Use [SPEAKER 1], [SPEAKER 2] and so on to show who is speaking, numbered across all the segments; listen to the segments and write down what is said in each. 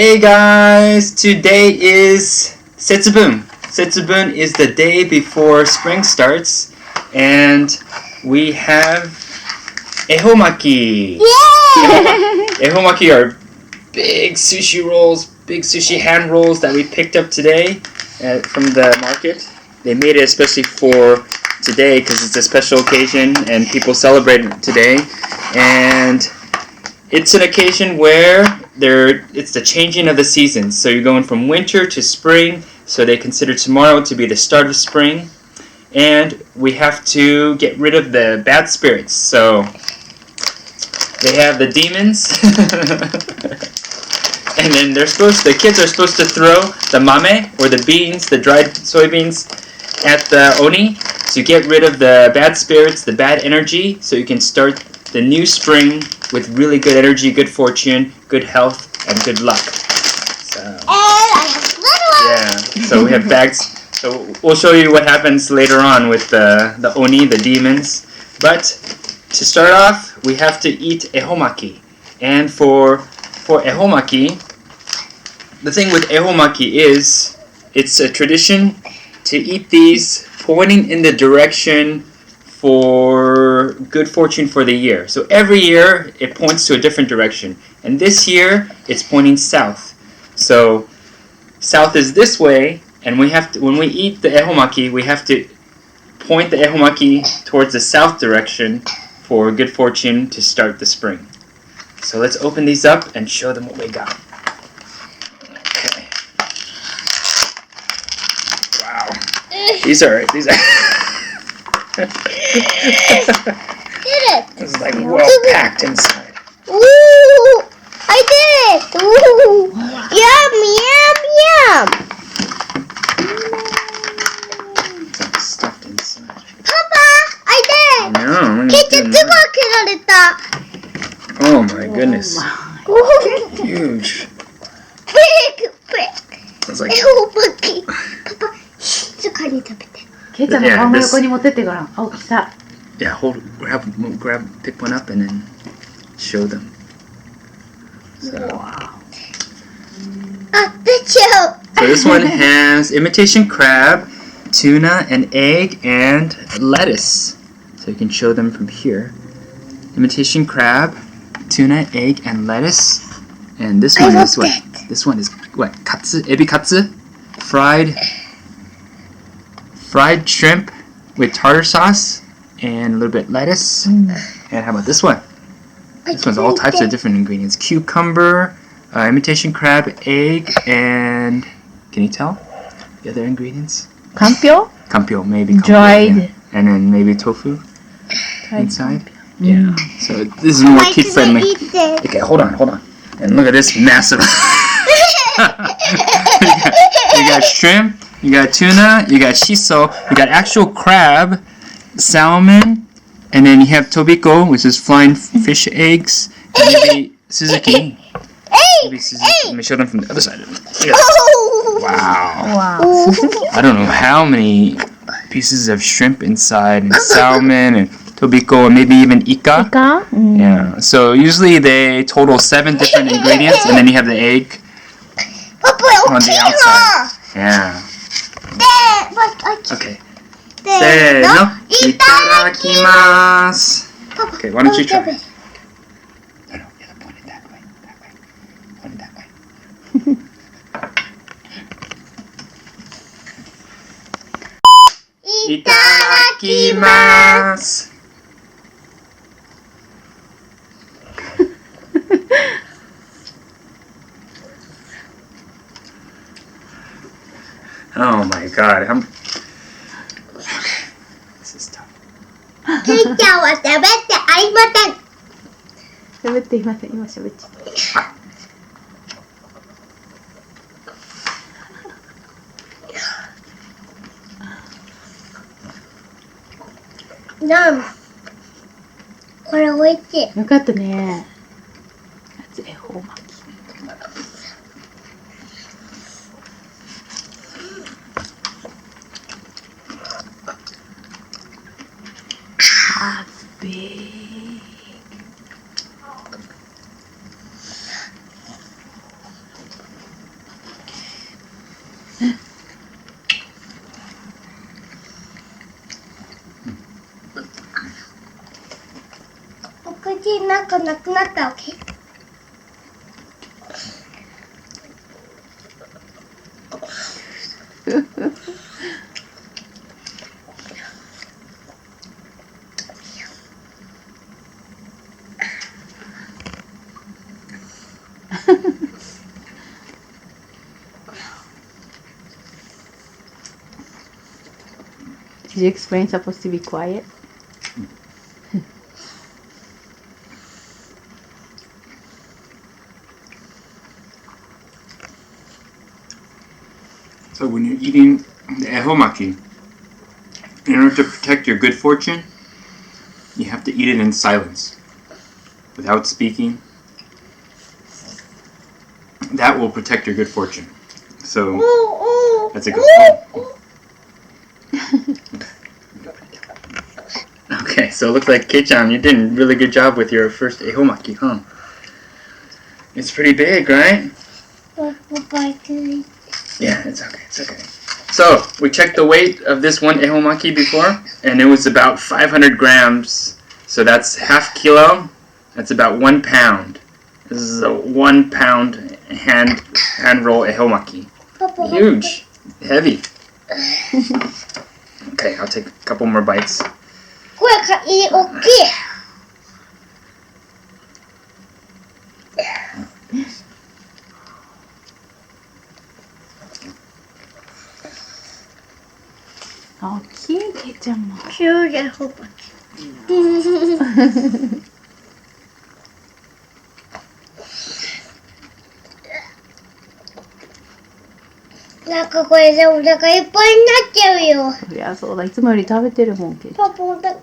[SPEAKER 1] Hey guys, today is Setsubun. Setsubun is the day before spring starts, and we have Ehomaki. Ehomaki are big sushi rolls, big sushi hand rolls that we picked up today from the market. They made it especially for today because it's a special occasion and people celebrate it today. And it's an occasion where it's the changing of the seasons. So you're going from winter to spring, so they consider tomorrow to be the start of spring. And we have to get rid of the bad spirits. So they have the demons. And then the kids are supposed to throw the mame, or the beans, the dried soybeans, at the oni to get rid of the bad spirits, the bad energy, so you can start the new spring with really good energy, good fortune, good health, and good luck. So,
[SPEAKER 2] and I have little ones.
[SPEAKER 1] Yeah, so we have bags. So we'll show you what happens later on with the oni, the demons. But to start off, we have to eat Ehomaki. And for Ehomaki, the thing with Ehomaki is it's a tradition to eat these pointing in the direction for good fortune for the year. So every year it points to a different direction. And this year it's pointing south. So south is this way, and when we eat the Ehomaki, we have to point the Ehomaki towards the south direction for good fortune to start the spring. So let's open these up and show them what we got. Okay. Wow. These are This is like well packed inside.
[SPEAKER 2] Ooh, I did it! Ooh, yum, yum, yum!
[SPEAKER 1] It's like stuffed inside.
[SPEAKER 2] Papa, I did it!
[SPEAKER 1] No. Oh my goodness. Huge.
[SPEAKER 2] Big.
[SPEAKER 1] It's like
[SPEAKER 2] Papa, 静かに食べて。
[SPEAKER 3] ケイちゃんの顔の横に持ってってごらん。大きさ。
[SPEAKER 1] Yeah, pick one up and then show them. So.
[SPEAKER 3] Wow.
[SPEAKER 1] So this one has imitation crab, tuna, an egg, and lettuce. So you can show them from here. Imitation crab, tuna, egg, and lettuce. And this one is what? This one is what? Katsu, ebi katsu, fried shrimp with tartar sauce and a little bit lettuce. And how about this one? This one's all types of different ingredients: cucumber, imitation crab, egg, and can you tell the other ingredients? Kampyo, maybe kampyo,
[SPEAKER 3] Dried.
[SPEAKER 1] yeah. And then maybe tofu inside.
[SPEAKER 3] Kampyo.
[SPEAKER 1] Yeah. So this is more kid friendly. Okay, hold on. And look at this massive. You got shrimp, you got tuna, you got shiso, you got actual crab, salmon, and then you have tobiko, which is flying fish eggs, and maybe Suzuki. Maybe Suzuki. Let me show them from the other side. Yeah. Wow. I don't know how many pieces of shrimp inside, and salmon, and tobiko, and maybe even ika. Yeah. So usually they total 7 different ingredients, and then you have the egg on the outside. Yeah. Okay. せーの、いただきます. Okay, why don't you try? No, you gotta point it that way. Point it that way. いただきます. Oh my god. Okay. This is tough.
[SPEAKER 2] ケイちゃんは喋ってありません。
[SPEAKER 3] 喋っていません。今喋っちゃった。
[SPEAKER 2] これおいしい。
[SPEAKER 3] よかったね。恵方巻き。Big.
[SPEAKER 2] ちなんかなくなったわけ。
[SPEAKER 3] Did you explain supposed to be quiet?
[SPEAKER 1] So when you're eating the Ehomaki, in order to protect your good fortune, you have to eat it in silence, without speaking. That will protect your good fortune. So that's a good point. Okay, so it looks like Kei-chan, you did a really good job with your first Ehomaki, huh? It's pretty big, right? Yeah, it's okay, it's okay. So, we checked the weight of this one Ehomaki before, and it was about 500 grams. So that's half kilo. That's about 1 pound. This is a 1 pound hand roll Ehomaki. Huge, heavy. Okay, I'll take a couple more bites.
[SPEAKER 2] これかいい大きい。
[SPEAKER 3] 大きいけいちゃんも。
[SPEAKER 2] キュウリほばき。なんかこれでお腹いっぱいになっちゃうよ。
[SPEAKER 3] そりゃそうだ、いつもより食べてるもんけいちゃん。
[SPEAKER 2] パパお腹。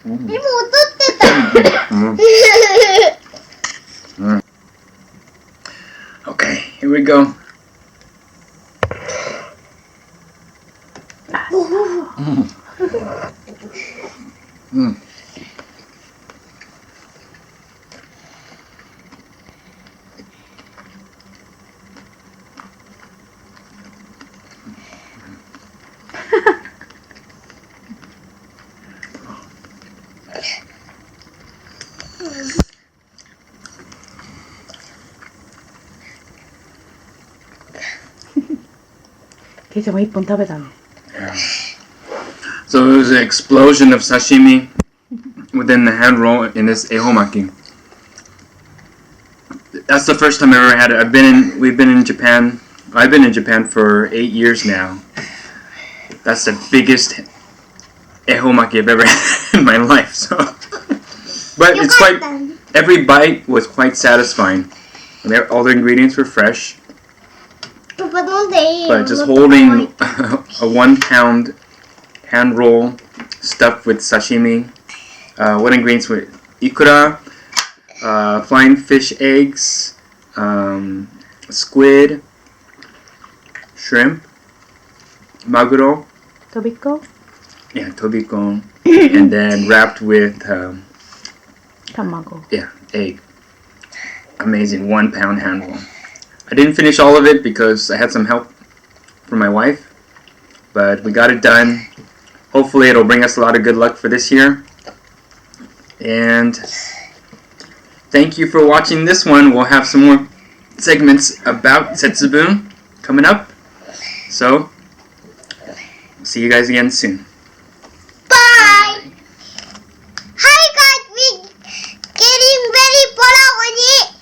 [SPEAKER 2] 今踊ってた。
[SPEAKER 1] Okay, here we go.
[SPEAKER 3] けいちゃんも1本食べたの。
[SPEAKER 1] So it was an explosion of sashimi within the hand roll in this Ehomaki. That's the first time I ever had it. We've been in Japan. I've been in Japan for 8 years now. That's the biggest Ehomaki I've ever had in my life. So, but it's quite. Every bite was quite satisfying. All the ingredients were fresh. But just holding a 1 pound hand roll stuffed with sashimi. What ingredients were ikura, flying fish eggs, squid, shrimp, maguro.
[SPEAKER 3] Tobiko?
[SPEAKER 1] Yeah, tobiko. And then wrapped with
[SPEAKER 3] Tamago.
[SPEAKER 1] yeah, egg. Amazing 1 pound hand roll. I didn't finish all of it because I had some help from my wife, but we got it done. Hopefully it'll bring us a lot of good luck for this year. And thank you for watching this one. We'll have some more segments about Setsubun coming up. So, see you guys again soon.
[SPEAKER 2] Bye! Hi guys, we getting ready for the oni.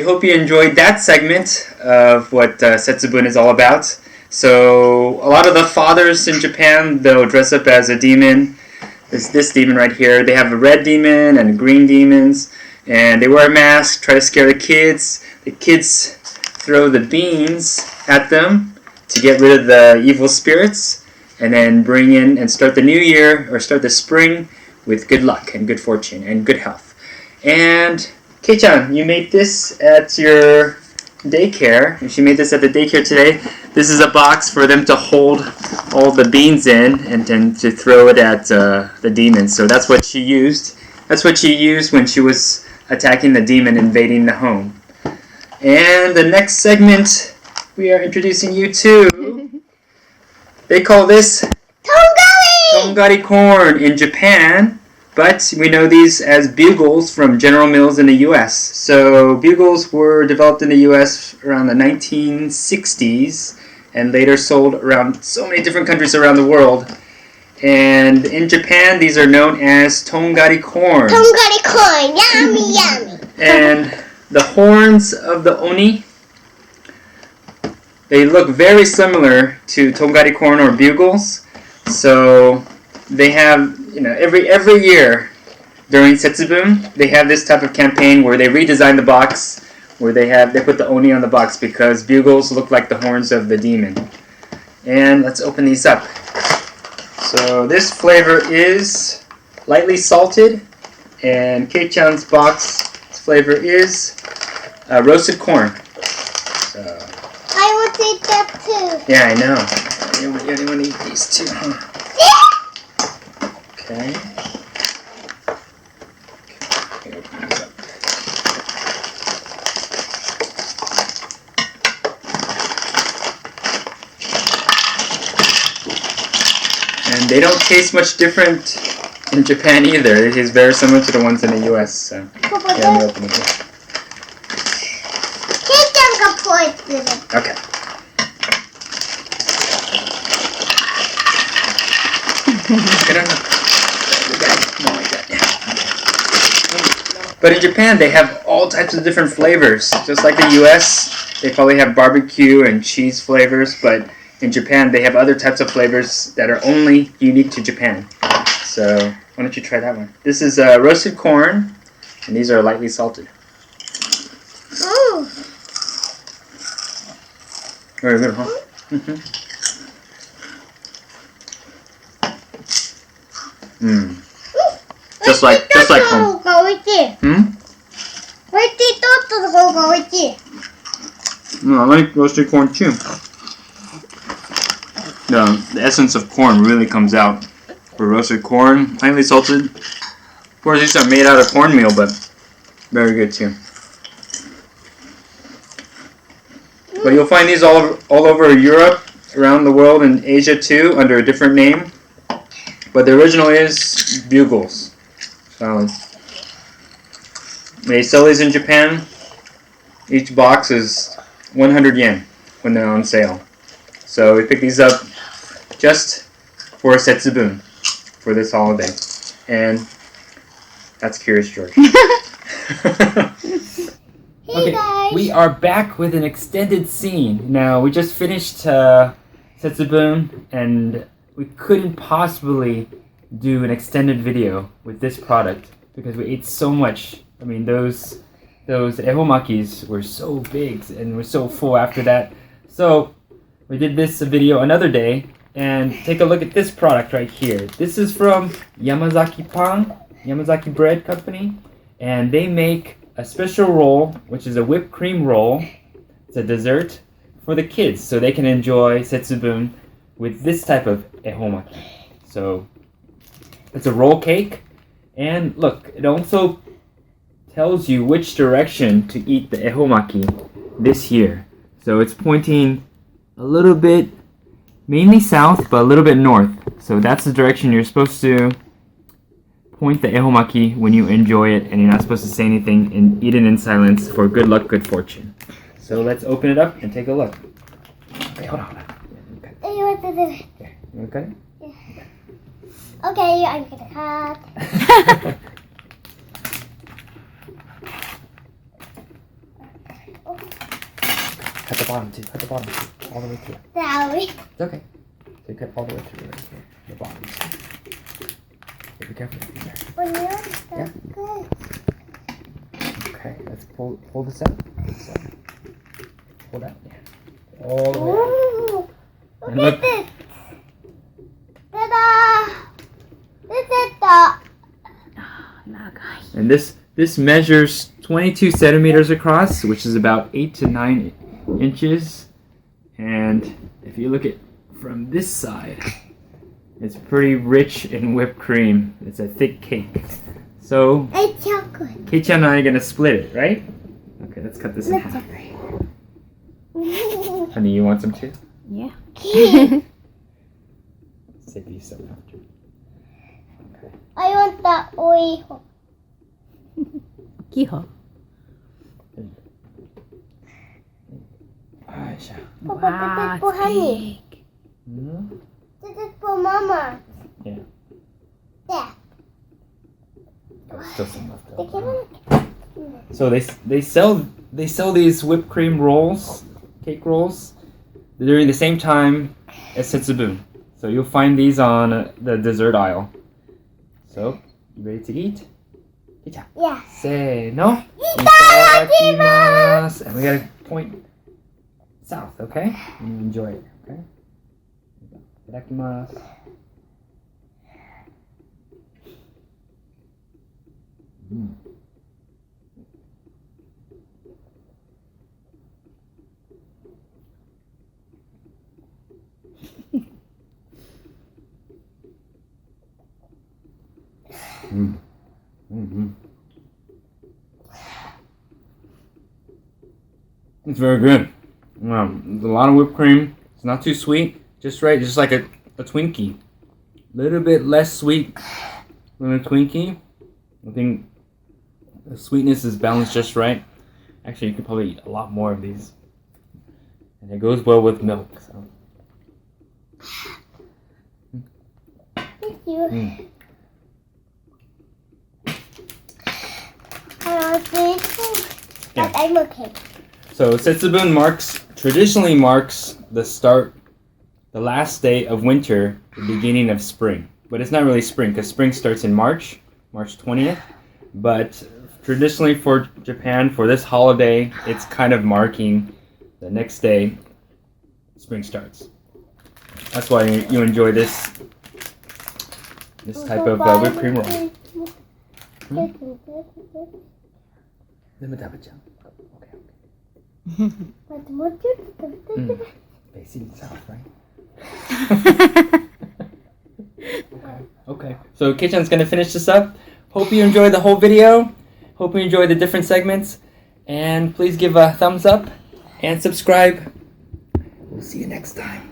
[SPEAKER 1] we hope you enjoyed that segment of what Setsubun is all about. So a lot of the fathers in Japan, they'll dress up as a demon. There's this demon right here. They have a red demon and green demons, and they wear a mask, try to scare the kids. The kids throw the beans at them to get rid of the evil spirits, and then bring in and start the new year, or start the spring, with good luck and good fortune and good health. And Kei-chan, you made this at your daycare. She made this at the daycare today. This is a box for them to hold all the beans in and then to throw it at the demon. So that's what she used. That's what she used when she was attacking the demon invading the home. And the next segment we are introducing you to, they call this Tongari corn in Japan. But we know these as bugles from General Mills in the U.S. So bugles were developed in the U.S. around the 1960s and later sold around so many different countries around the world. And in Japan, these are known as tongari corn.
[SPEAKER 2] Tongari corn, yummy, yummy.
[SPEAKER 1] And the horns of the oni, they look very similar to tongari corn or bugles. So they have, every year during Setsubun, they have this type of campaign where they redesign the box, where they put the oni on the box because bugles look like the horns of the demon. And let's open these up. So this flavor is lightly salted, and Kei-chan's box flavor is roasted corn. So,
[SPEAKER 2] I will take that too.
[SPEAKER 1] yeah, I know. You want to eat these too, huh? Okay. Open these up. And they don't taste much different in Japan either. It is very similar to the ones in the US. So, yeah, I'm gonna open it. Okay. But in Japan, they have all types of different flavors. Just like the US, they probably have barbecue and cheese flavors, but in Japan, they have other types of flavors that are only unique to Japan. So, why don't you try that one? This is roasted corn, and these are lightly salted.
[SPEAKER 2] Ooh.
[SPEAKER 1] Very good, huh? Just like home. No, I like roasted corn too. The essence of corn really comes out for roasted corn, lightly salted. Of course, these are made out of cornmeal, but very good too. But you'll find these all over Europe, around the world, and Asia too, under a different name. But the original is bugles. So they sell these in Japan. Each box is 100 yen when they're on sale. So we picked these up just for Setsubun for this holiday. And that's Curious George. Okay,
[SPEAKER 2] guys.
[SPEAKER 1] we are back with an extended scene. Now, we just finished Setsubun, and we couldn't possibly do an extended video with this product because we ate so much. I mean, those Ehomakis were so big and we're so full after that. So we did this video another day, and take a look at this product right here. This is from Yamazaki Bread Company, and they make a special roll, which is a whipped cream roll. It's a dessert for the kids, so they can enjoy Setsubun with this type of Ehomaki. So it's a roll cake, and look, it also tells you which direction to eat the Ehomaki this year. So it's pointing a little bit, mainly south, but a little bit north. So that's the direction you're supposed to point the Ehomaki when you enjoy it, and you're not supposed to say anything and eat it in silence for good luck, good fortune. So let's open it up and take a look. Okay, hold on.
[SPEAKER 2] You want to do it?
[SPEAKER 1] Here, you want to cut it?
[SPEAKER 2] Yeah. Okay, I'm gonna cut.
[SPEAKER 1] Cut the bottom too. Cut the bottom too. All the way through.
[SPEAKER 2] Sorry.
[SPEAKER 1] It's okay. So you cut all the way through right here. The bottom too. Okay, be careful. Be careful. Yeah.
[SPEAKER 2] Good.
[SPEAKER 1] Okay, let's pull this out. Pull that. Yeah. All the way out.
[SPEAKER 2] Ooh,
[SPEAKER 1] And
[SPEAKER 2] look at this. Ta-da! This is the...
[SPEAKER 1] And this measures 22 centimeters across, which is about 8 to 9 inches. And if you look at from this side, it's pretty rich in whipped cream. It's a thick cake. So,
[SPEAKER 2] It's chocolate.
[SPEAKER 1] Kei-chan and I are gonna split it, right? Okay, let's cut this in
[SPEAKER 2] Let's
[SPEAKER 1] half. Honey, you want some too?
[SPEAKER 3] Yeah.
[SPEAKER 1] Save you some after. Okay.
[SPEAKER 2] I want the oil.
[SPEAKER 3] キホ。
[SPEAKER 1] Aisha.
[SPEAKER 2] Papa, this is for honey.
[SPEAKER 1] Hmm?
[SPEAKER 2] This is for Mama.
[SPEAKER 1] Yeah.
[SPEAKER 2] There.
[SPEAKER 1] There's still some left
[SPEAKER 2] They
[SPEAKER 1] over.
[SPEAKER 2] can...
[SPEAKER 1] So they sell these whipped cream rolls, cake rolls, during the same time as Setsubun. So you'll find these on the dessert aisle. So, you ready to eat?
[SPEAKER 2] Yeah.
[SPEAKER 1] Say no.
[SPEAKER 2] Itadakimasu.
[SPEAKER 1] And we gotta point south, okay? And you enjoy it, okay? Itadakimasu. Mm. Mm. Mm-hmm. It's very good. There's a lot of whipped cream. It's not too sweet. Just right. Just like a Twinkie. A little bit less sweet than a Twinkie. I think the sweetness is balanced just right. Actually, you could probably eat a lot more of these. And it goes well with milk. So.
[SPEAKER 2] Thank you.
[SPEAKER 1] Mm. Yeah.
[SPEAKER 2] But I'm okay.
[SPEAKER 1] So Setsubun traditionally marks the last day of winter, the beginning of spring. But it's not really spring because spring starts in March 20th. But traditionally for Japan, for this holiday, it's kind of marking the next day spring starts. That's why you enjoy this type of whipped cream roll. Let me double check. Okay. Facing south, right? Okay. So Kei-chan's gonna finish this up. Hope you enjoyed the whole video. Hope you enjoyed the different segments. And please give a thumbs up and subscribe. We'll see you next time.